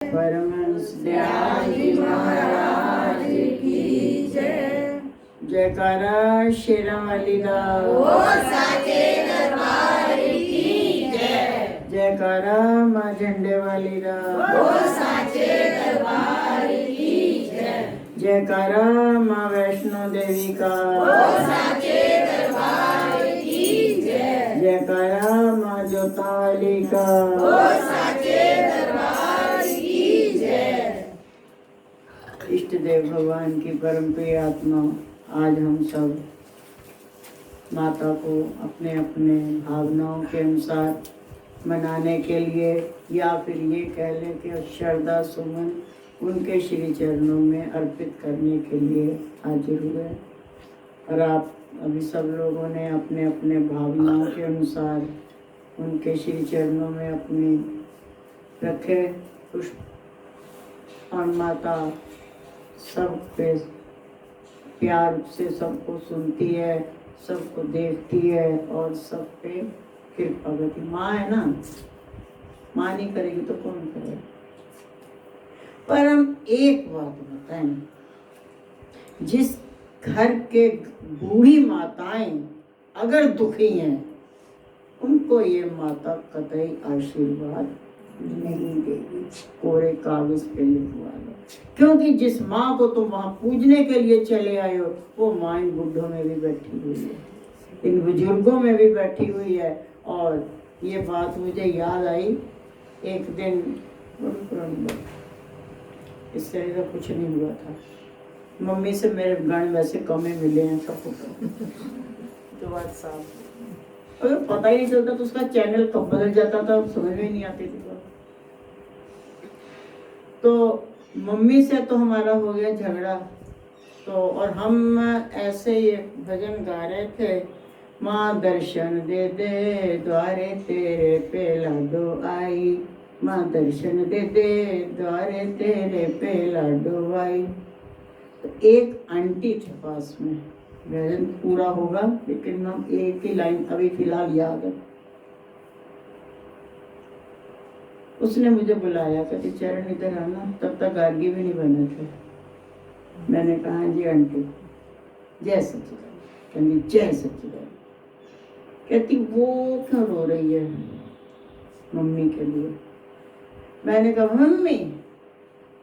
परमहंस दयाल जी महाराज की जय। जयकारा शेरा वाली दा वो साचे दरबार की जय। जयकारा माँ झंडे वाली दा वो साचे दरबार की जय। जयकारा माँ वैष्णो देवी का वो साचे दरबार की जय। जयकारा माँ जोता वाली का वो साचे दरबार की जय। इष्ट देव भगवान की परम प्रिय आत्मा, आज हम सब माता को अपने अपने भावनाओं के अनुसार मनाने के लिए, या फिर ये कह लें कि श्रद्धा सुमन उनके श्री चरणों में अर्पित करने के लिए हाजिर हुए। और आप अभी सब लोगों ने अपने अपने भावनाओं के अनुसार उनके श्री चरणों में अपने रखे पुष्प। और माता सब पे प्यार से सबको सुनती है, सबको देखती है और सब पे कृपा करती। माँ है ना, माँ नहीं करेगी तो कौन करेगा। पर हम एक बात बताएं, जिस घर के बूढ़ी माताएं अगर दुखी हैं, उनको ये माता कतई आशीर्वाद नहीं देगी। कोरे कागज पे लिखवा लो, क्योंकि जिस माँ को तुम वहां पूजने के लिए चले आए हो, वो माँ इन बुढ़ों में भी बैठी हुई है, इन बुजुर्गों में भी बैठी हुई है। और ये बात मुझे याद आई एक दिन, इससे तो कुछ नहीं हुआ था। मम्मी से मेरे गण वैसे कम ही मिले हैं सबको, तो बात साफ। अगर पता ही नहीं चलता तो उसका चैनल कब बदल जाता था, समझ में नहीं आती थी। तो मम्मी से तो हमारा हो गया झगड़ा। तो और हम ऐसे ही भजन गा रहे थे, माँ दर्शन दे दे द्वारे तेरे पे लाडो आई, माँ दर्शन दे दे द्वारे तेरे पे लाडो आई। तो एक आंटी थे पास में, भजन पूरा होगा लेकिन हम एक ही लाइन अभी फिलहाल याद है। उसने मुझे बुलाया, कहती चरण इधर आना। तब तक गार्गी भी नहीं बने थे। मैंने कहा जी आंटी, जय सच्चिदानंद। कहती जय सच्चिदानंद। कहती वो क्यों रो रही है मम्मी के लिए। मैंने कहा मम्मी,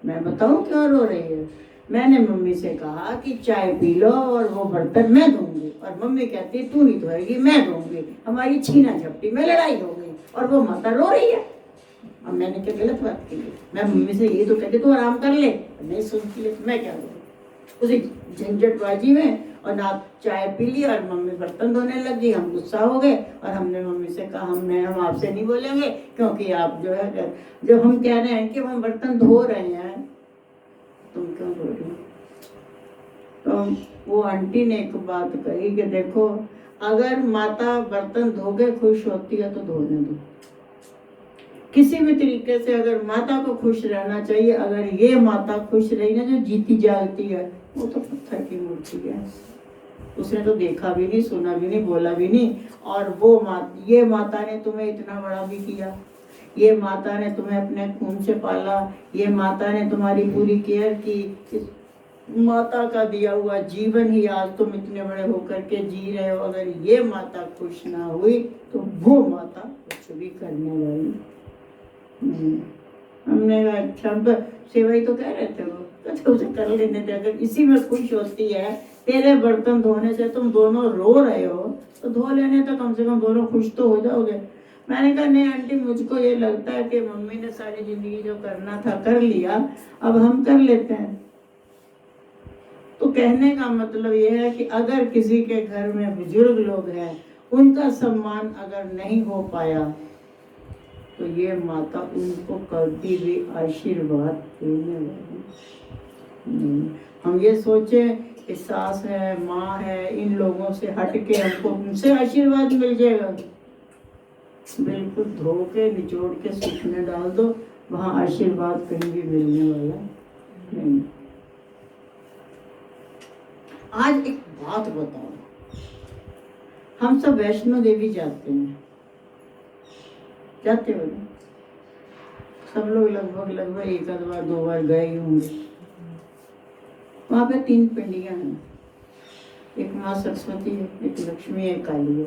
मैं बताऊं क्यों रो रही है। मैंने मम्मी से कहा कि चाय पी लो और वो बर्तन मैं धोऊंगी, और मम्मी कहती तू नहीं धोएगी मैं धोऊंगी, हमारी छीना झपटी में लड़ाई हो गई और वो माता रो रही है। अब मैंने क्या गलत बात की? मैं मम्मी से ये तो कहती तू आराम कर ले, नहीं सुनती है तो मैं क्या करूँ। उसी झंझटबाजी में और ना चाय पी ली और मम्मी बर्तन धोने लगी। हम गुस्सा हो गए और हमने मम्मी से कहा हम आपसे नहीं बोलेंगे, क्योंकि आप जो है, जब हम कह रहे हैं कि हम बर्तन धो रहे हैं, तुम क्यों धो रही हो। तो वो आंटी ने एक बात कही कि देखो, अगर माता बर्तन धो के खुश होती है तो धोने दो। किसी भी तरीके से अगर माता को खुश रहना चाहिए। अगर ये माता खुश रही ना, जो जीती जागती है, वो तो पत्थर की मूर्ति है। उसने तो देखा भी नहीं, सुना भी नहीं, बोला भी नहीं। और वो ये माता ने तुम्हें इतना बड़ा भी किया, ये माता ने तुम्हें अपने खून से पाला, ये माता ने तुम्हारी पूरी केयर की। इस माता का दिया हुआ जीवन ही आज तुम इतने बड़े होकर के जी रहे हो। अगर ये माता खुश ना हुई तो वो माता कुछ भी करने वाली। हमने अच्छा सेवा ही तो कह रहे थे, वो तो उसे कर लेने दे। अगर इसी में खुश होती है, तेरे बर्तन धोने से तुम दोनों रो रहे हो, तो धो लेने तो कम से कम दोनों खुश तो हो जाओगे। मैंने कहा नहीं आंटी, मुझको ये लगता है कि मम्मी ने सारी जिंदगी जो करना था कर लिया, अब हम कर लेते हैं। तो कहने का मतलब ये है कि अगर किसी के घर में बुजुर्ग लोग हैं, उनका सम्मान अगर नहीं हो पाया, तो ये माता उनको कभी भी आशीर्वाद देने वाली नहीं। हम ये सोचे कि सास है, माँ है, इन लोगों से हट के हमको उनसे आशीर्वाद मिल जाएगा। बिल्कुल धो के निचोड़ के सुख में डाल दो, वहाँ आशीर्वाद कहीं भी मिलने वाला नहीं। आज एक बात बताओ, हम सब वैष्णो देवी जाते हैं, जाते हो ना? सब लोग लगभग एक आध बार 2 बार गए ही होंगे। वहाँ पे 3 पिंडियां हैं, एक माँ सरस्वती है, एक लक्ष्मी है, एक काली है।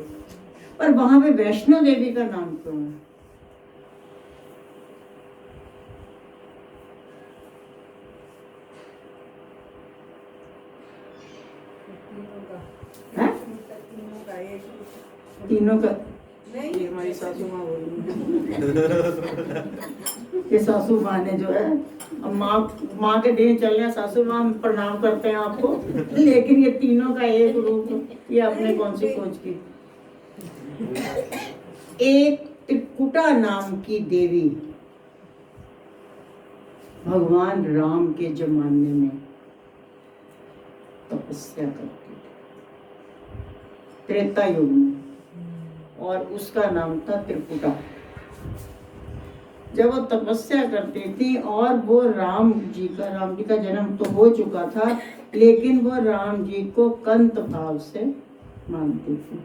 पर वहां पे वैष्णो देवी का नाम क्यों है? हैं? तीनों का ये हमारी सासू माँ बोली। ये सासू माँ ने जो है, अब माँ के दिन चल रहे हैं, सासू माँ प्रणाम करते हैं आपको, लेकिन ये तीनों का एक रूप, ये आपने कौन सी खोज की? एक त्रिकुटा नाम की देवी भगवान राम के जमाने में तपस्या करती थी, त्रेता युग में, और उसका नाम था त्रिकुटा। जब वो तपस्या करती थी और वो राम जी का जन्म तो हो चुका था, लेकिन वो राम जी को कंत भाव से मानती थी।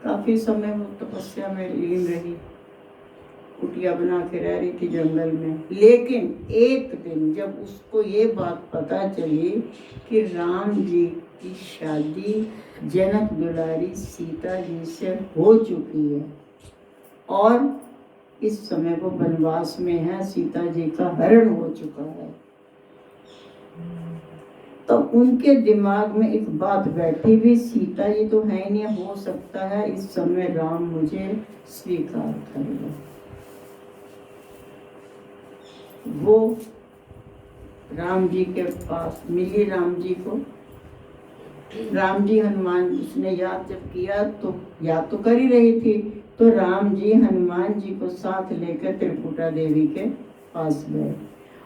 काफी समय वो तपस्या में लीन रही, कुटिया बना के रह रही थी जंगल में। लेकिन एक दिन जब उसको ये बात पता चली कि राम जी की शादी जनक दुलारी सीता जी से हो चुकी है और इस समय वो वनवास में है, सीता जी का हरण हो चुका है, तो उनके दिमाग में एक बात बैठी भी, सीता जी तो है नहीं, हो सकता है इस समय राम मुझे स्वीकार कर ले। वो राम जी के पास मिली, राम जी को। राम जी हनुमान, उसने याद जब किया तो याद तो कर ही रही थी, तो राम जी हनुमान जी को साथ लेकर त्रिपुटा देवी के पास गए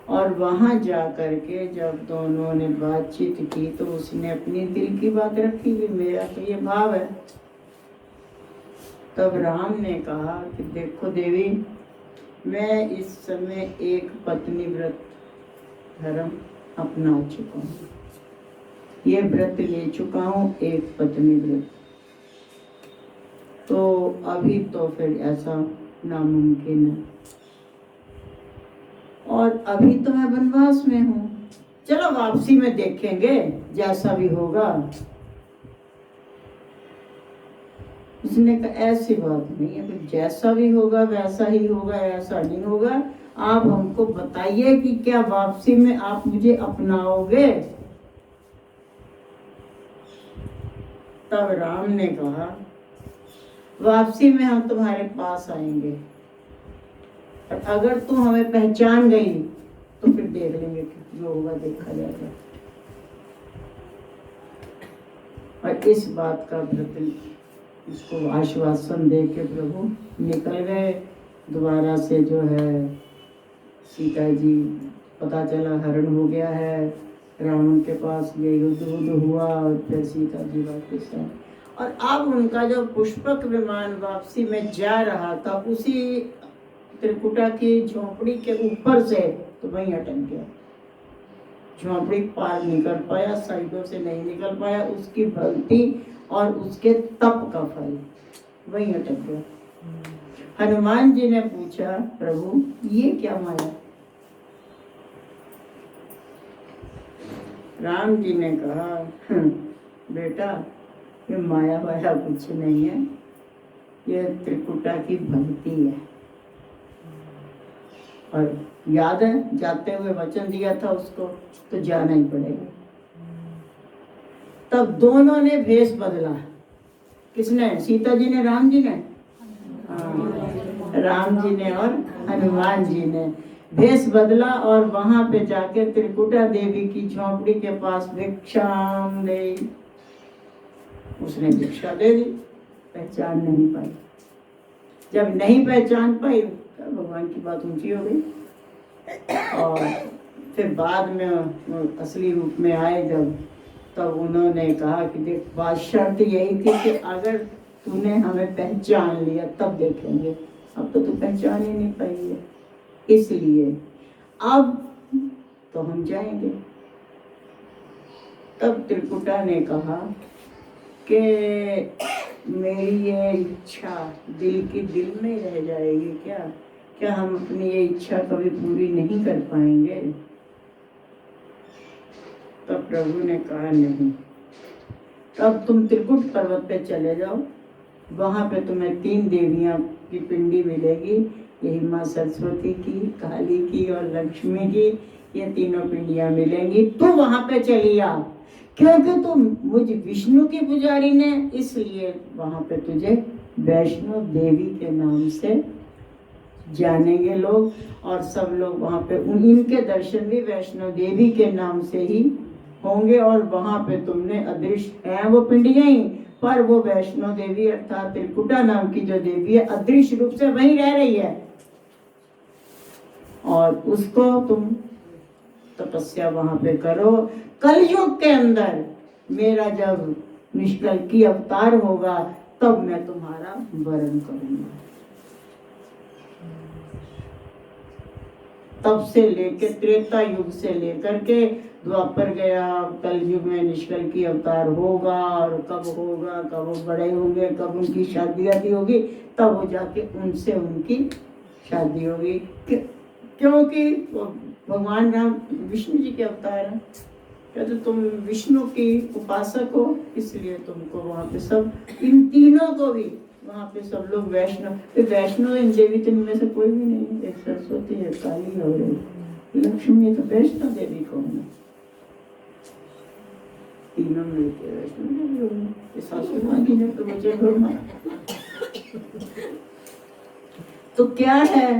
और वहां जा करके जब दोनों ने बातचीत की तो उसने अपनी दिल की बात रखी कि मेरा तो ये भाव है। तब राम ने कहा कि देखो देवी, मैं इस समय एक पत्नी व्रत धर्म अपना चुका हूँ, ये व्रत ले चुका हूँ, एक पत्नी व्रत। तो अभी तो फिर ऐसा नामुमकिन है, और अभी तो मैं वनवास में हूँ, चलो वापसी में देखेंगे जैसा भी होगा। उसने कहा ऐसी बात नहीं है, फिर जैसा भी होगा वैसा ही होगा, ऐसा नहीं होगा। आप हमको बताइए कि क्या वापसी में आप मुझे अपनाओगे? तब राम ने कहा वापसी में हम तुम्हारे पास आएंगे, और अगर तुम हमें पहचान गई तो फिर देख लेंगे, जो होगा देखा जाएगा। और इस बात का प्रति इसको आश्वासन दे के प्रभु निकल गए। दोबारा से जो है सीता जी, पता चला हरण हो गया है, रावण के पास ये युद्ध हुआ और फिर सीता जी वापस आए। और अब उनका जो पुष्पक विमान वापसी में जा रहा था, उसी त्रिकुटा की झोपड़ी के ऊपर से तो वहीं अटक गया। झोपड़ी पार नहीं कर पाया, साइडों से नहीं निकल पाया, उसकी भक्ति और उसके तप का फल वहीं अटक गया। हनुमान जी ने पूछा प्रभु ये क्या माया? राम जी ने कहा बेटा ये माया वाया कुछ नहीं है, ये त्रिकुटा की भक्ति है। और याद है जाते हुए वचन दिया था उसको, तो जाना ही पड़ेगा। तब दोनों ने भेष बदला। किसने? सीता जी ने, राम जी ने? राम जी ने और हनुमान जी ने भेष बदला और वहां पे जाके त्रिकुटा देवी की झोपड़ी के पास भिक्षाम दे, उसने भिक्षा दे दी। पहचान नहीं पाई। जब नहीं पहचान पाई तो भगवान की बात ऊंची हो गई। और फिर बाद में असली रूप में आए जब, तब उन्होंने कहा कि देख बात शर्त यही थी कि अगर तूने हमें पहचान लिया तब देखेंगे, अब तो तू पहचान ही नहीं पाई है, इसलिए अब तो हम जाएंगे। तब त्रिकुटा ने कहा कि मेरी ये इच्छा दिल की दिल में रह जाएगी क्या? क्या हम अपनी ये इच्छा कभी पूरी नहीं कर पाएंगे? तब प्रभु ने कहा नहीं, तब तुम त्रिकुट पर्वत पे चले जाओ, वहां पे तुम्हें 3 देवियां की पिंडी मिलेगी। यही माँ सरस्वती की, काली की और लक्ष्मी की, ये तीनों पिंडियां मिलेंगी। तू वहां पे चली आ, क्योंकि तुम मुझ विष्णु की पुजारी ने, इसलिए वहां पे तुझे वैष्णो देवी के नाम से जानेंगे लोग। और सब लोग वहां पे इनके दर्शन भी वैष्णो देवी के नाम से ही होंगे। और वहां पे तुमने अदृश्य है वो पिंडियां ही, पर वो वैष्णो देवी अर्थात त्रिकुटा नाम की जो देवी है अदृश्य रूप से वहीं रह रही है। और उसको तुम तपस्या वहां पे करो। कलयुग के अंदर मेरा जब निष्कल्की अवतार होगा तब मैं तुम्हारा वरण करूंगा। तब से लेके त्रेता युग से लेकर के द्वापर गया, कलयुग में निष्कल्की अवतार होगा। और कब होगा, कब वो बड़े होंगे, कब उनकी शादी आदि होगी, तब वो जाके उनसे उनकी शादी होगी। क्योंकि भगवान राम विष्णु जी के अवतार हैं। कहते तुम विष्णु की उपासक हो, इसलिए तुमको वहाँ पे सब, इन तीनों को भी वहाँ पे सब लोग वैष्णो इन देवी तीन में से कोई भी नहीं है। एक सरस्वती है, काली और लक्ष्मी, तो वैष्णो देवी कौन है? तीनों मिलके वैष्णो देवी होगी। सासू माँ जी ने तो मुझे घुमाया। तो क्या है,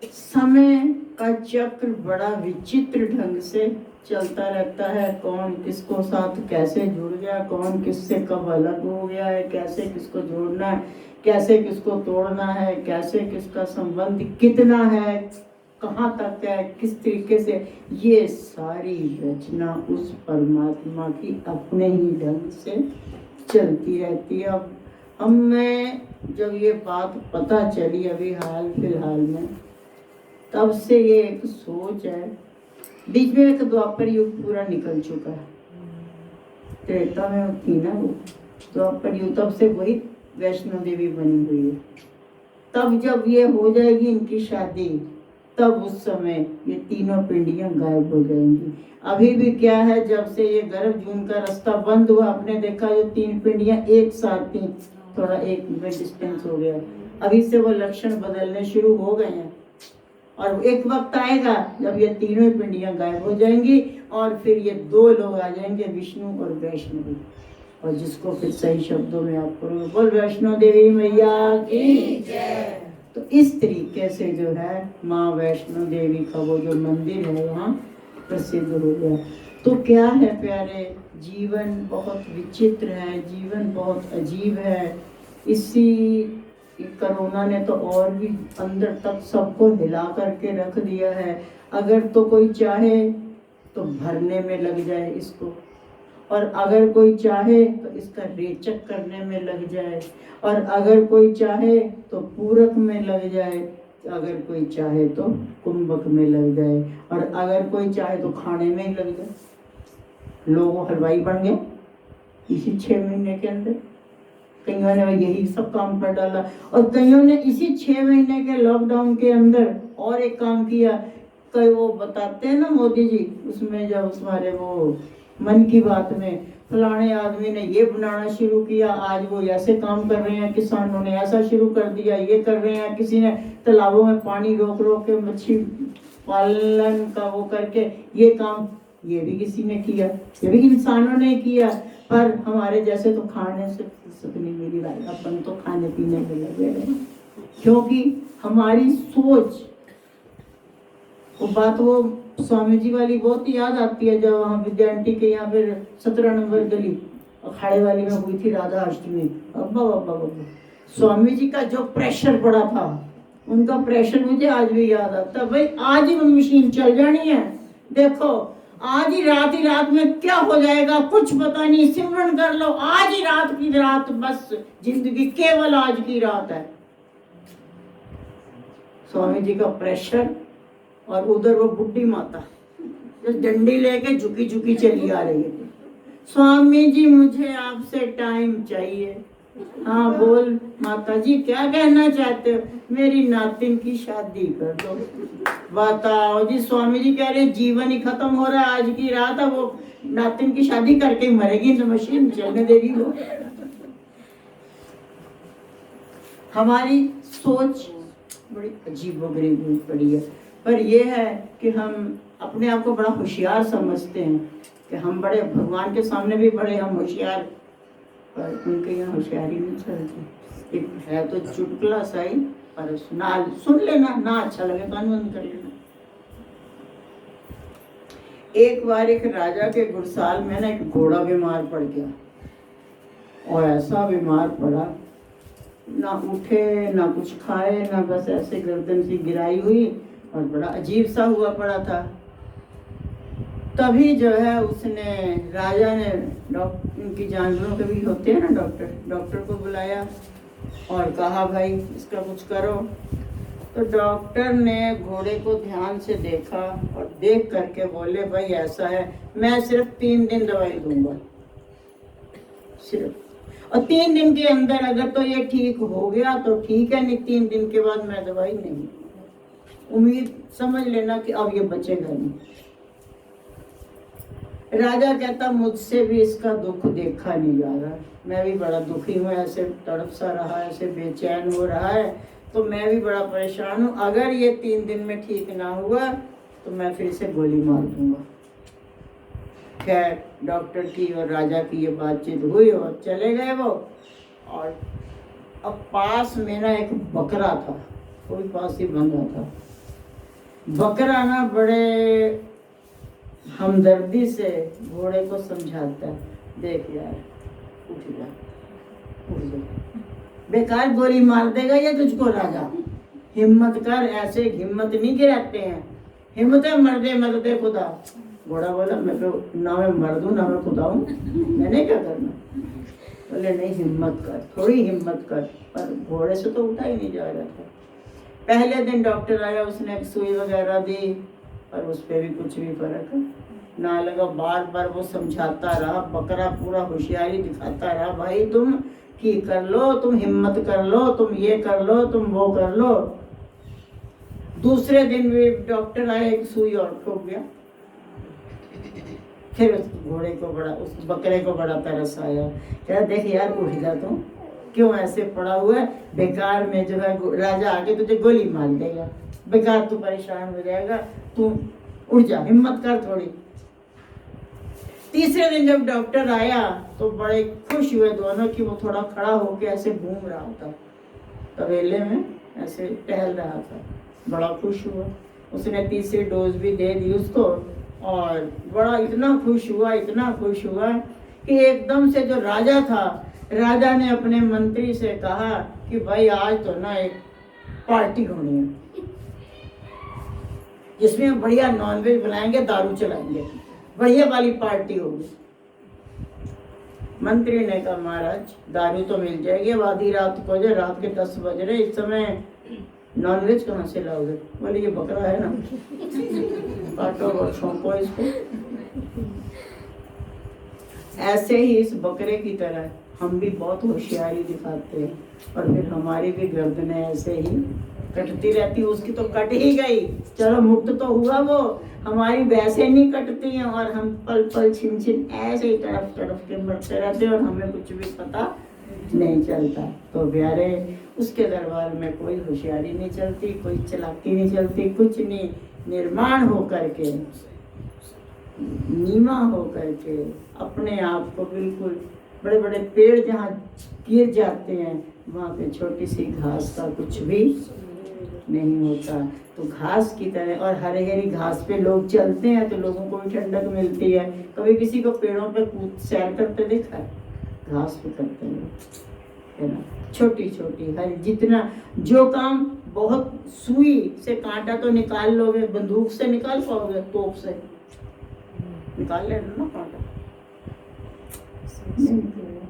समय का चक्र बड़ा विचित्र ढंग से चलता रहता है। कौन किसको साथ कैसे जुड़ गया, कौन किससे कब अलग हो गया है, कैसे किसको जोड़ना है, कैसे किसको तोड़ना है, कैसे किसका संबंध कितना है, कहाँ तक है, किस तरीके से, ये सारी रचना उस परमात्मा की अपने ही ढंग से चलती रहती है। अब हमें जब ये बात पता चली अभी हाल फिलहाल में, तब से ये एक सोच है। बीच में एक द्वापर युग पूरा निकल चुका है, त्रेता में थी ना वो द्वापर युग, तब से वही वैष्णो देवी बनी हुई है। तब जब ये हो जाएगी इनकी शादी, तब उस समय ये तीनों पिंडियां गायब हो जाएंगी। अभी भी क्या है, जब से ये गर्भ जून का रास्ता बंद हुआ, आपने देखा जो 3 पिंडियां एक साथ थी, थोड़ा एक डिस्टेंस हो गया। अभी से वो लक्षण बदलने शुरू हो गए हैं। और एक वक्त आएगा जब ये तीनों पिंडियां गायब हो जाएंगी और फिर ये 2 लोग आ जाएंगे, विष्णु और वैष्णवी, और जिसको फिर सही शब्दों में आप करोगे, बोल वैष्णो देवी मैया की जय। तो इस तरीके से जो है माँ वैष्णो देवी का वो जो मंदिर है वहाँ प्रसिद्ध हो गया। तो क्या है प्यारे, जीवन बहुत विचित्र है, जीवन बहुत अजीब है। इसी कोरोना ने तो और भी अंदर तक सबको हिला करके रख दिया है। अगर तो कोई चाहे तो भरने में लग जाए इसको, और अगर कोई चाहे तो इसका रेचक करने में लग जाए, और अगर कोई चाहे तो पूरक में लग जाए, अगर कोई चाहे तो कुंभक में लग जाए, और अगर कोई चाहे तो खाने में ही लग जाए। लोग हलवाई बन गए इसी 6 महीने के अंदर। कईयों ने यही सब काम कर डाला, और कईयों ने इसी 6 महीने के लॉकडाउन के अंदर और एक काम किया। कई वो बताते हैं ना मोदी जी, उसमें जब हमारे वो मन की बात में फलाने आदमी ने ये बनाना शुरू किया, आज वो ऐसे काम कर रहे हैं, किसानों ने ऐसा शुरू कर दिया, ये कर रहे हैं, किसी ने तालाबों में पानी रोक रोक के मच्छी पालन का वो करके ये काम, ये भी किसी ने किया, ये भी इंसानों ने किया। पर हमारे जैसे तो खाने से फुर्सत नहीं मिली भाई, अपन तो खाने पीने में लगे रहे, क्योंकि हमारी सोच, वो बात वो स्वामी जी वाली बहुत याद आती है, जब वहाँ विद्यार्थी के यहाँ फिर 17 नंबर गली अखाड़े वाली में हुई थी राधा अष्टमी। अब्बा अब्बा अब्बा, स्वामी जी का जो प्रेशर पड़ा था, उनका प्रेशर मुझे आज भी याद आता है। भाई आज ही मशीन चल जानी है, देखो आज ही रात में क्या हो जाएगा कुछ पता नहीं, सिमरन कर लो, आज ही रात की रात, बस जिंदगी केवल आज की रात है। स्वामी जी का प्रेशर, और उधर वो बुढ़ी माता जो डंडी लेके झुकी झुकी चली आ रही है, स्वामी जी मुझे आपसे टाइम चाहिए, हाँ बोल माता जी क्या कहना चाहते हो? मेरी नातिन की शादी कर दो। बताओ जी, स्वामी जी कह रहे जीवन ही खत्म हो रहा है, आज की रात है, वो नातिन की शादी करके ही मरेगी, तो मशीन चलने देगी वो। हमारी सोच बड़ी अजीबोगरीब पड़ी है। पर यह है कि हम अपने आप को बड़ा होशियार समझते हैं कि हम बड़े, भगवान के सामने भी बड़े हम होशियार, पर उनके यहाँ होशियारी नहीं चलती। एक है तो चुटकुला सही, पर ना सुन लेना, ना अच्छा लगे कान बंद कर लेना। एक बार एक राजा के गुरसाल में ना एक घोड़ा बीमार पड़ गया, और ऐसा बीमार पड़ा, ना उठे ना कुछ खाए, ना बस ऐसे गर्दन सी गिराई हुई, और बड़ा अजीब सा हुआ पड़ा था। तभी जो है उसने, राजा ने डॉक्टर, उनकी जानवरों के भी होते हैं ना डॉक्टर को बुलाया और कहा भाई इसका कुछ करो। तो डॉक्टर ने घोड़े को ध्यान से देखा और देख करके बोले भाई ऐसा है, मैं सिर्फ 3 दिन दवाई दूंगा सिर्फ, और 3 दिन के अंदर अगर तो ये ठीक हो गया तो ठीक है, नहीं 3 दिन के बाद मैं दवाई नहीं, उम्मीद समझ लेना कि अब ये बचेगा नहीं। राजा कहता मुझसे भी इसका दुख देखा नहीं जा रहा, मैं भी बड़ा दुखी हूँ, ऐसे तड़प सा रहा है, ऐसे बेचैन हो रहा है, तो मैं भी बड़ा परेशान हूँ। अगर ये 3 दिन में ठीक ना हुआ तो मैं फिर से गोली मार दूंगा। खैर डॉक्टर की और राजा की ये बातचीत हुई और चले गए वो। और अब पास में ना एक बकरा था, कोई पास ही बंधा था। बकरा ना बड़े हमदर्दी से घोड़े को समझाता है, देख यार उठ जा, बेकार गोली मार देगा ये तुझको राजा, हिम्मत कर, ऐसे हिम्मत नहीं गिराते हैं, हिम्मत है मर्दे खुदा। घोड़ा बोला मैं तो ना मैं मर्द हूँ ना मैं खुदा हूँ, मैंने क्या करना। बोले नहीं हिम्मत कर, थोड़ी हिम्मत कर, पर घोड़े से तो उठा ही नहीं जा रहा था। पहले दिन डॉक्टर आया, उसने सुई वगैरह दी, पर उस पर भी कुछ भी फर्क ना लगा। बार बार वो समझाता रहा, बकरा पूरा होशियारी दिखाता रहा, भाई तुम ठीक कर लो, तुम हिम्मत कर लो, तुम ये कर लो, तुम वो कर लो। दूसरे दिन भी डॉक्टर आए, एक सुई और ठोक गया। फिर उस घोड़े को बड़ा, उस बकरे को बड़ा तरस आया, क्या देख यार उठ जा, तुम क्यों ऐसे पड़ा हुआ है, बेकार में जो है राजा आके तुझे गोली मार देगा, बेकार तू परेशान हो जाएगा, तू उठ जा, हिम्मत कर थोड़ी। तीसरे दिन जब डॉक्टर आया तो बड़े खुश हुए दोनों कि वो थोड़ा खड़ा होके ऐसे घूम रहा था, तबेले में ऐसे टहल रहा था, बड़ा खुश हुआ। उसने तीसरी डोज भी दे दी उसको, और बड़ा इतना खुश हुआ कि एकदम से जो राजा था, राजा ने अपने मंत्री से कहा कि भाई आज तो ना एक पार्टी होनी है जिसमें बढ़िया नॉनवेज बनाएंगे, दारू चलाएंगे, बढ़िया वाली पार्टी होगी। मंत्री ने कहा महाराज दारू तो मिल जाएगी, अब आधी रात को, जो रात के 10 बज रहे, इस समय नॉनवेज कहाँ से लाओगे? बोले ये बकरा है ना, काटो और छोंको इसको। ऐसे ही इस बकरे की तरह हम भी बहुत होशियारी दिखाते हैं, और फिर हमारी भी गर्दनें ऐसे ही कटती रहती, उसकी तो कट ही गई, चलो मुक्त तो हुआ वो, हमारी वैसे नहीं कटती हैं, और हम पल पल छिन छिन ऐसे ही तड़प के मरते रहते हैं, और हमें कुछ भी पता नहीं चलता। तो प्यारे उसके दरबार में कोई होशियारी नहीं चलती, कोई चालाकी नहीं चलती, कुछ नहीं, निर्माण हो करके, नीमा हो करके अपने आप को बिल्कुल, बड़े बड़े पेड़ जहाँ गिर जाते हैं वहाँ पे छोटी सी घास का कुछ भी नहीं होता। तो घास की तरह, और हरे हरी घास पे लोग चलते हैं तो लोगों को भी ठंडक मिलती है। कभी किसी को पेड़ों पे कूद सैर करते देखा है? घास पे करते हैं, है ना, छोटी छोटी हरी, जितना जो काम बहुत, सुई से कांटा तो निकाल लोगे, बंदूक से निकाल पाओगे, तोप से निकाल लेना ना कांटा, नहीं निकलेगा,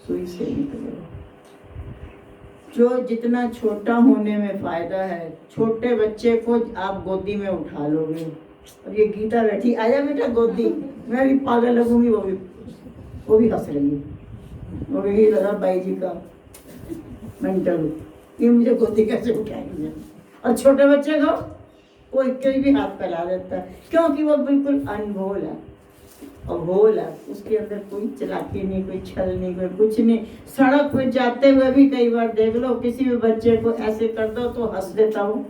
सुई से निकलेगा। जो जितना छोटा होने में फायदा है, छोटे बच्चे को आप गोदी में उठा लोगे, और ये गीता बैठी आजा बेटा गोदी, मैं भी पागल लगूंगी, वो भी हंस रही है, वो यही लगा बाई जी का मेंटल, ये मुझे गोदी कैसे उठाएंगे। और छोटे बच्चे को कोई भी हाथ फैला देता है, क्योंकि वो बिल्कुल अनभोल है और भोल है, उसके अंदर कोई चालाकी नहीं, कोई छल नहीं, कोई कुछ नहीं। सड़क पे जाते हुए भी कई बार देख लो, किसी भी बच्चे को ऐसे कर दो तो हंस देता हूँ,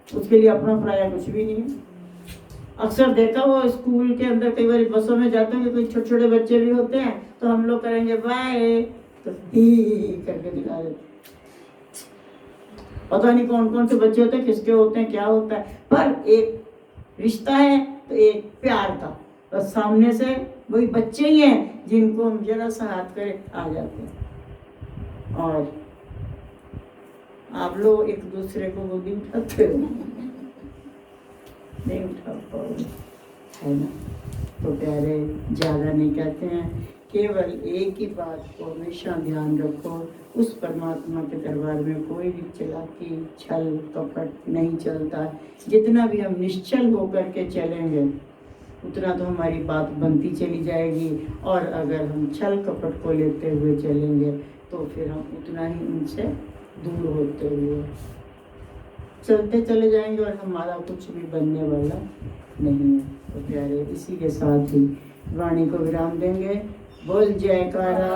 उसके लिए अपना पराया कुछ भी नहीं है। अक्सर देखा वो स्कूल के अंदर कई बार बसों में जाते हैं, कोई छोटे छोटे बच्चे भी होते हैं, तो हम लोग करेंगे बाय तो ही करके दिखा देते। पता नहीं कौन कौन से बच्चे होते हैं, किसके होते हैं, क्या होता है, पर एक रिश्ता है तो एक प्यार का, बस सामने से वही बच्चे ही हैं जिनको हम जरा सा हाथ करे आ जाते हैं। और आप लोग एक दूसरे को गोदी उठाते हो, नहीं उठा पाओगे, है ना। तो प्यारे, ज़्यादा नहीं कहते हैं, केवल एक ही बात को हमेशा ध्यान रखो, उस परमात्मा के दरबार में कोई भी चालाकी छल कपट नहीं चलता। जितना भी हम निश्चल होकर के चलेंगे उतना तो हमारी बात बनती चली जाएगी, और अगर हम छल कपट को लेते हुए चलेंगे तो फिर हम उतना ही उनसे दूर होते हुए चलते चले जाएंगे, और हमारा कुछ भी बनने वाला नहीं है। तो प्यारे, इसी के साथ ही वाणी को विराम देंगे। बोल जयकारा,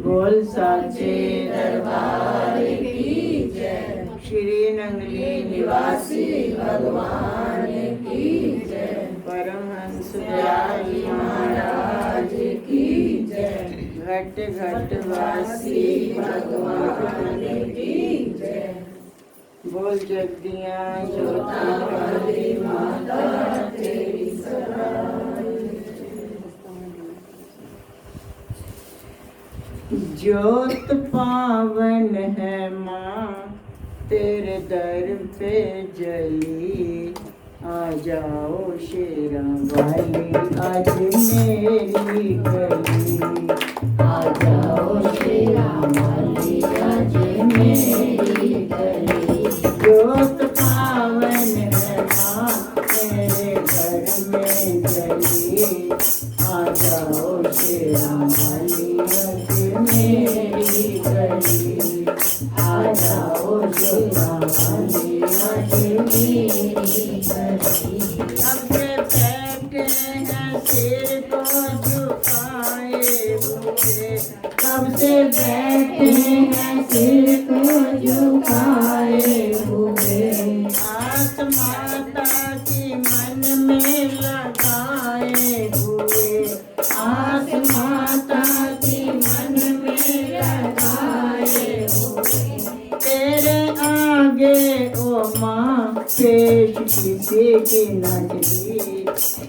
बोल साचे दरबार की जय, श्री नंगली निवासी भगवान की जय, परमहंस दयाल महाराज की जय, घट घट वासी भगवान की जय। बोल जगदिया ज्योति वाली माता तेरी सराय। ज्योत पावन है माँ तेरे दर पे जली, आ जाओ शेरा वाली आज मेरी गली, आ जाओ शेरा वाली आज मेरी गली। ज्योत पावन है माँ तेरे घर में जली, आ जाओ शेरा वाली आज मेरी गली, आ जाओ शेरा वाली आज मेरी गली। सबसे बैठे हैं सिर को झुकाए हुए, सबसे बैठे हैं सिर को झुकाए हुए, आस माता की मन में लगाए हुए, आस माता की मन में लगाए हुए। तेरे आगे ओ माँ पेश किसी की नजरी,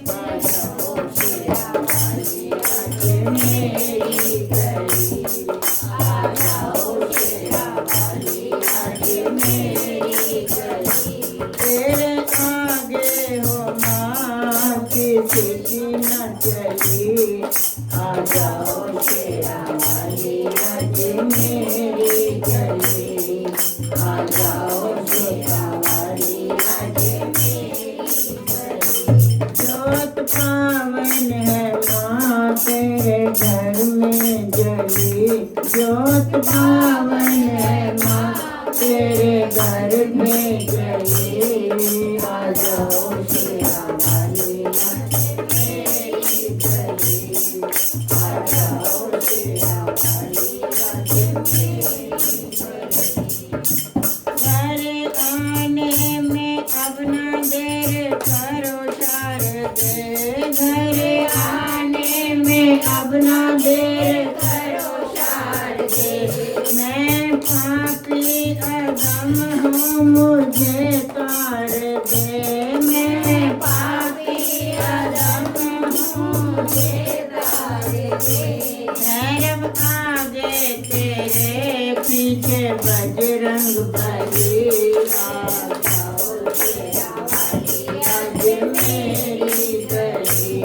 आ जाओ शेरा वाली आज मेरी गली, आ जाओ शेरा वाली आज मेरी गली। तेरे आगे हो माँ किसी की न चली, आ जाओ शेरा वाली आज मेरी गली, आ जाओ शेरा वाली आज मेरी गली। ज्योत पावन है माँ तेरे घर में जली, ज्योत पावन है माँ तेरे घर में जली, आ जाओ शेरा वाली आज मेरी गली, आ जाओ शेरा वाली आज मेरी गली। घर आने में अब न देर करो शारदे, घर आने में अब न देर करो शारदे, मैं पापी अधम हूँ मुझे तार दे, मैं पापी अधम हूँ मुझे तार दे। भैरव आगे तेरे पीछे बजरंग बली, आ जाओ शेरा वाली आज मेरी गली,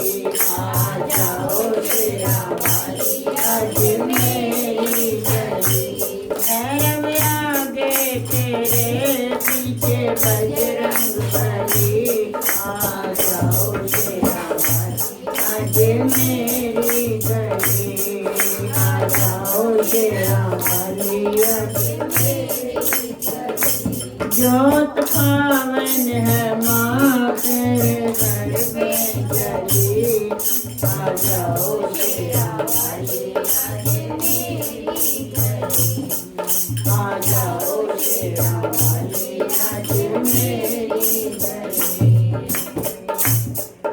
आ जाओ शेरा वाली आज मेरी गली। भैरव आगे तेरे पीछे बजरंग बली, आ जाओ शेरा वाली जोत पावन है माँ तेरे घर में चली, आ जाओ शेरा वाली आ जाओ शेरा वाली आज मेरी गली।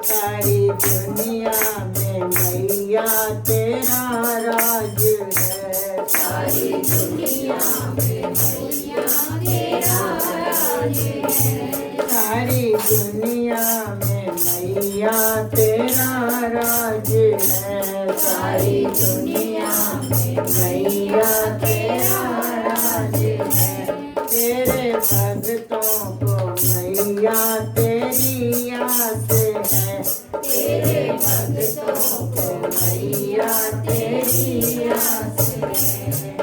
सारी दुनिया में मैया तेरा राज है, सारी दुनिया में मैया तेरा राज है, सारी दुनिया में मैया तेरा राज है, सारी दुनिया में मैया तेरा राज है। तेरे भक्तों को मैया तेरी आस है, तेरे भक्तों को मैया तेरी आस है।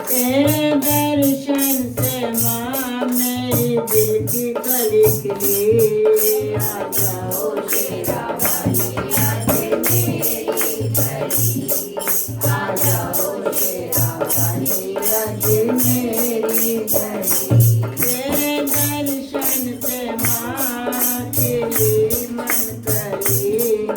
तेरे दर्शन से माँ मेरी दिल की कली खिली, आ जाओ शेरा वाली आज मेरी गली, आ जाओ शेरा वाली आज मेरी गली। तेरे दर्शन से माँ खिली मन करी,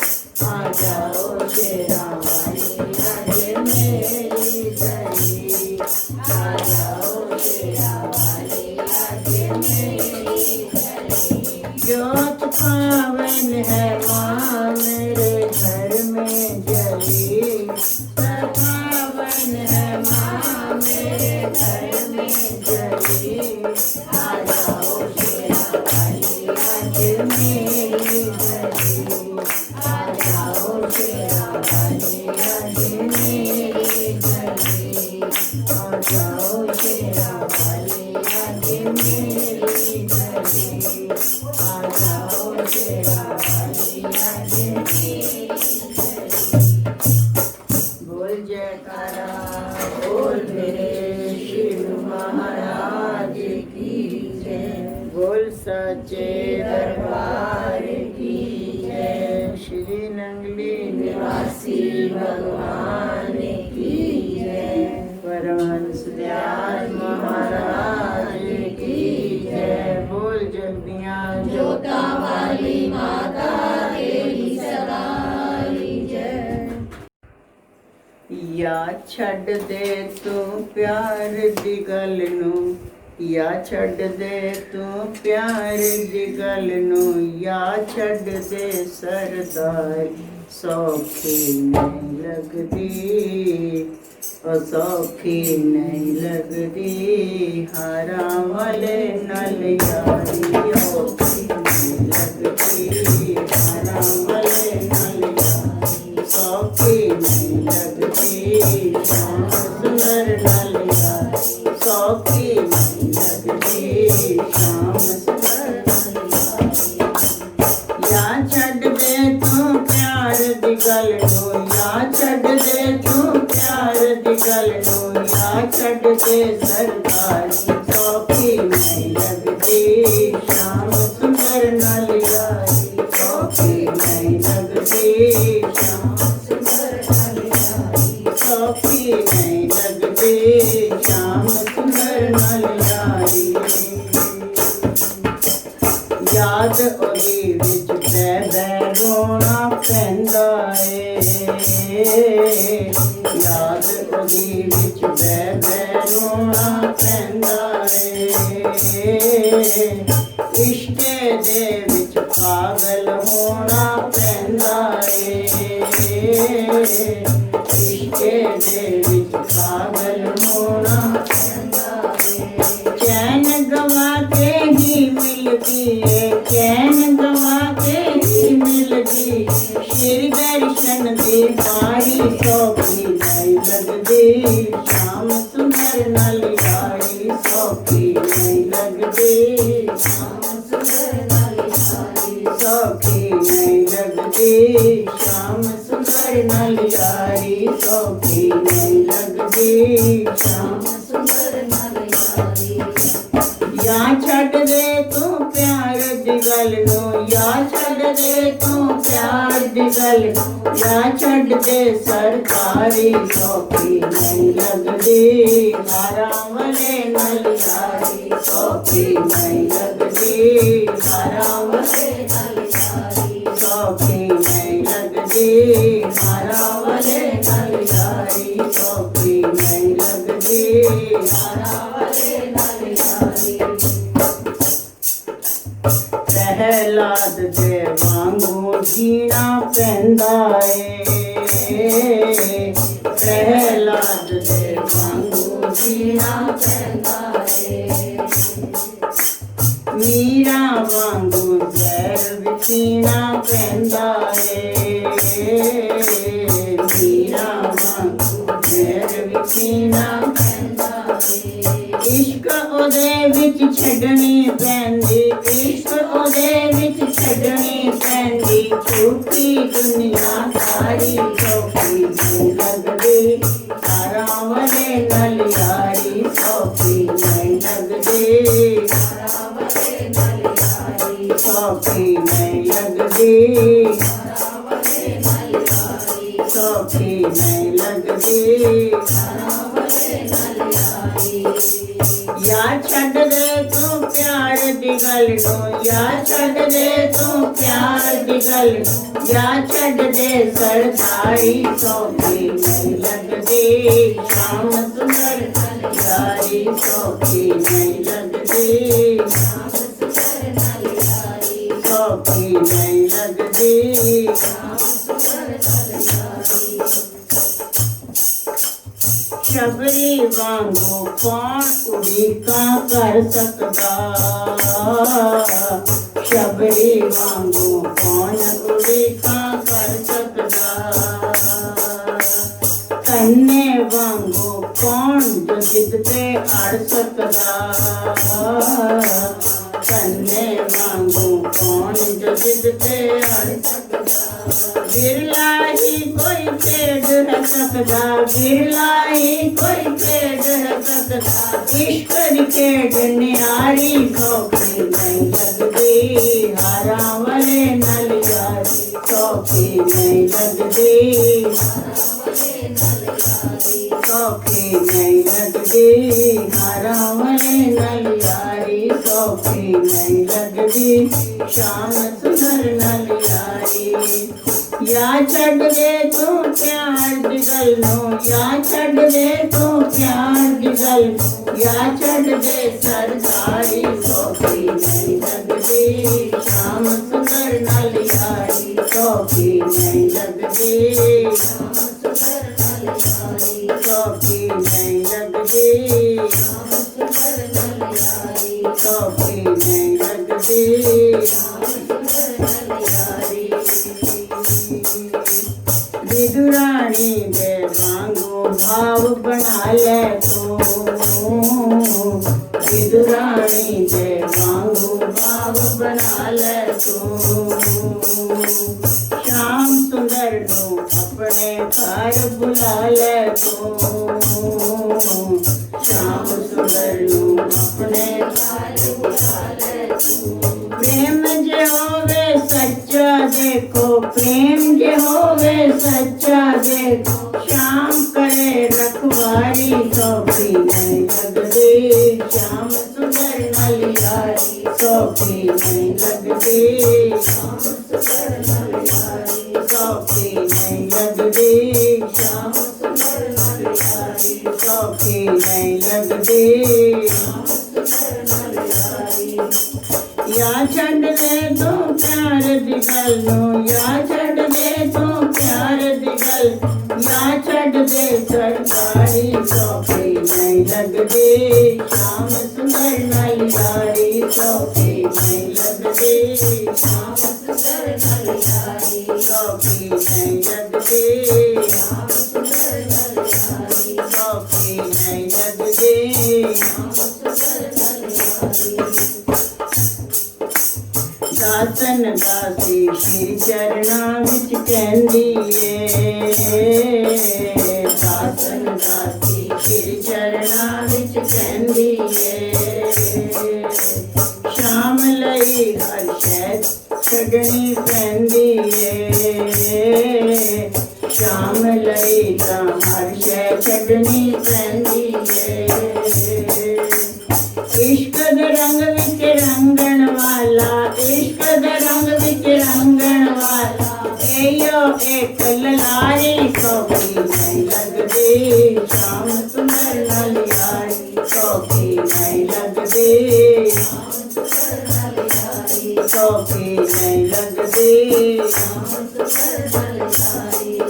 आ जाओ शेरा वाली आज मेरी गली, आ जाओ शेरा वाली आज मेरी गली। जोत पावन है माँ मेरे घर में जली, पावन है माँ मेरे घर में जली, आ जाओ शेरा वाली आज मेरी गली, आ जाओ शेरा वाली आज मेरी गली, आ जाओ शेरा वाली आज मेरी गली, आ जाओ शेरा वाली आज मेरी गली। बोल जयकारा बोल मेरे शिव महाराज की जय, बोल सच्चे दरबार की जय, श्री नंगली निवासी भगवान की जय, परमहंस दयाल महाराज की जय। बोल जगदियाँ जोता वाली माता तेरी सदा जय। या छड़ दे तू प्यार दी गल नू, या छड़ दे तू प्यार दी गल नू, या छड़ दे सरदार सौखी नहीं लगदी, ओ सौखी नहीं लगदी, हारा वाले नल यारी औखी नहीं लगदी, हारा वाले नल यारी सौखी नहीं लगदी, श्याम सुंदर नल यारी सौखी नहीं लगदी, श्याम सुंदर नल यारी। या छड़ दे तू प्यार दी गल नू, या छड़ दे तू प्यार दी गल नू, या छड़ दे सरदारी सौखी नहीं लगदी, श्याम सुंदर नल यारी सौखी नहीं लगदी, श्याम सुंदर नल यारी सौखी नहीं लगदी, श्याम सुंदर नल यारी। याद ओदी विच बह बह रोना पैंदा ਏ, याद ओदी विच बह बह रोना पैंदा ਏ, इश्के दे विच पागल होना पैंदा ਏ, इश्के दे विच पागल होना पैंदा ਏ। चैन गवा के ही मिलती है, चैन गवा के ही मिलती, श्री दर्शन दी बारी सौखी नहीं लगदी, श्याम सुंदर नल यारी सौखी नहीं लगदी, श्याम सुंदर नल यारी सौखी नहीं लगदी, श्याम सुंदर नल यारी सौखी नहीं लगदी, श्याम सुंदर नल यारी। या छड़ दे तू प्यार दी गल नू, या छड़ दे तू प्यार दी गल, या छड़ दे सरकारी सौखी नहीं लगदी, हारा वाले नल यारी सौखी नहीं लगदी। हारा वाले नल यारी सौखी नहीं लगदी हारा वाले नल यारी सौखी नहीं लगदी हारा वाले नल यारी प्रहलाद दे वांगू जीना पैंदा ए प्रहलाद दे वांगू जीना पैंदा है मीरा वांगू जहर पीना पैंदा ए मीरा वांगू जहर पीना पैंदा है इश्क ओदे विच छड्डनी पैंदी इश्क ओदे विच छड्डनी पैंदी झूठी दुनिया सारी सौखी नहीं लगदी हारा वाले नल यारी सौखी नहीं लगदी हारा वाले नल यारी सौखी नहीं लगदी हारा वाले नल यारी सौखी नहीं लगदी हारा वाले नल यारी या छड़ दे तू प्यार दी गल नो या छड़ दे तू प्यार दी गल या छड़ दे सरदारी सौखी नहीं लगदी शाम सुंदर यारी सौखी नहीं लगदी श्याम सुंदर नल यारी सौखी नहीं लगदी श्याम सुंदर नल यारी शबरी वांगू कौन उड़ीका कर सकदा शबरी वांगू कौन उड़ीका कर सकदा कन्ने वांगू कौन जो जिद पे अड़ सकदा कन्ने वांगू कौन जो जिद पे अड़ सकदा बिरला ही कोई खेड है सकदा बिरला ही कोई खेड है सकदा इश्क दी खेड न्यारी सौखी नहीं लगदी हारा वाले नल यारी सौखी नहीं लगदी सौखी नहीं लगदी हारा वाले नल यारी सौखी नहीं लगदी शाम सुंदर नल यारी या छड़ दे तू प्यार दी गल नो या छड़ दे तू प्यार दी गल या छड़ दे सरदारी सौखी नहीं लगदी शाम सुंदर नल यारी सौखी नहीं लगदी श्याम सुंदर नल यारी सौखी नहीं लगदी श्याम सुंदर नल यारी सौखी नहीं लगदी श्याम सुंदर नल यारी विदुरानी दे वांगू भाव बना ले तू विदुरानी दे वांगू भाव बना ले तू श्याम सुंदर नू अपने घर बुला ले तू श्याम सुंदर नू अपने घर बुला ले तू प्रेम जे होवे सच्चा देखो प्रेम जे होवे सच्चा देखो श्याम करे रखवारी सौखी नहीं लगदी श्याम सुंदर नल यारी सौखी नहीं लगदी श्याम सुंदर नल यारी सौखी नहीं लगदी श्याम सुंदर नल यारी सौखी नहीं लगदी श्याम सुंदर नल यारी या छड़ दे तू प्यार दी गल नो या छड़ दे तू प्यार दी गल या छड़ दे सरदारी सौखी नहीं लगदी श्याम सुंदर नल यारी सौखी नहीं लगदी श्याम सुंदर नल यारी सौखी नहीं लगदी श्याम सुंदर नल यारी सौखी नहीं लगदी श्याम सुंदर नल यारी दासन दासी श्री चरणा विच कहंदी ए दासन दासी श्री चरणा विच कहंदी ए शाम लई हर शै छड्डनी पैंदी ए शाम लई तां हर शै छड्डनी पैंदी ए इश्क दे रंग विच रंगण वाले वाला इश्क दे रंग विच रंगण वाला एयो एक ललारी सौखी नहीं लगदी शाम सुंदर नाल यारी सौखी नहीं लगदी सौखी नहीं लगदी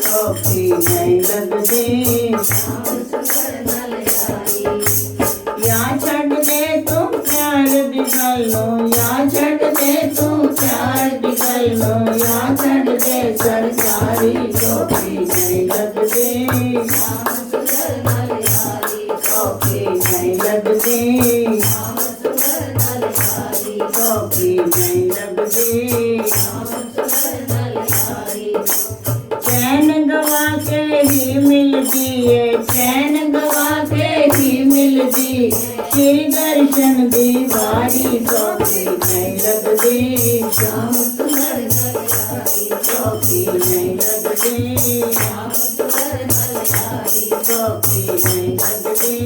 सौखी नहीं लगदी या छड़ दे तू प्यार दी गल्लों या छड़ दे तू प्यार दी गल्लों या छड़ दे सरकारी सौखी नहीं लगदी सौखी नहीं लगदी सौखी नहीं लगदी चैन गवा के ही मिलती है चैन गवा के ही मिलती श्री दर्शन दी बारी सौखी नहीं लगदी श्याम सुंदर सौखी नहीं लगदी सौखी नहीं लगदी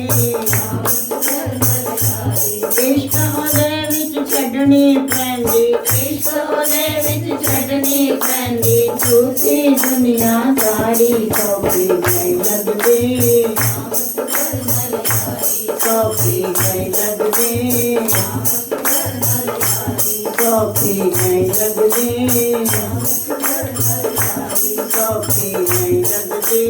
इश्क ओदे विच छड्डनी पैंदी इश्क ओदे विच छड्डनी पैंदी झूठी दुनिया सारी सौखी नहीं लगदी सौखी नहीं लगदी सौखी नहीं लगदी सौखी नहीं लगदी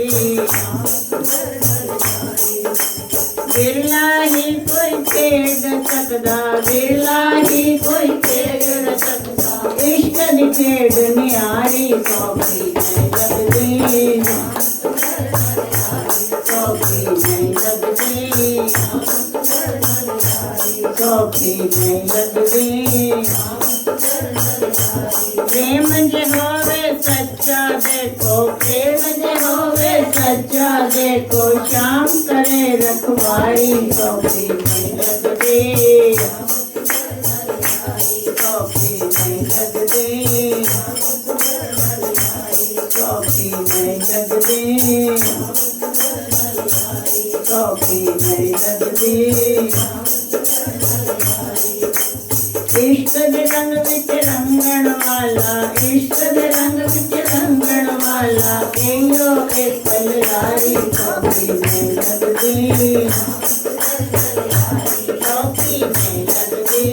बिरला ही कोई खेड सकदा बिरला ही कोई खेड सकदा इश्क दी खेड न्यारी सौखी नहीं लगदी सौखी नहीं लगदी सौखी नहीं लगदी प्रेम जे होवे सच्चा देखो प्रेम जे होवे सच्चा देखो शाम करे रखवारी सौखी नहीं लगदी सौखी नहीं लगदी सौखी नहीं लगदी सौखी नहीं लगदी इश्क दे रंग विच रंगण वाला इश्क दे रंग विच रंगण वाला एयो एक पलरारी सौखी नहीं लगदी सौखी नहीं लगदी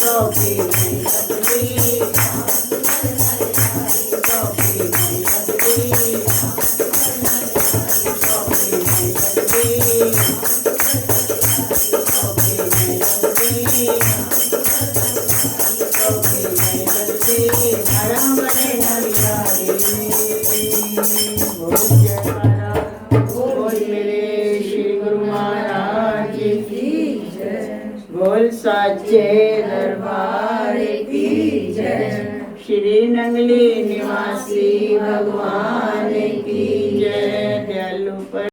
सौखी नहीं लगदी सौखी नहीं लगदी सौखी नहीं लगदी बोल साचे दरबार की जय श्री नंगली निवासी भगवान की जय दयालु पर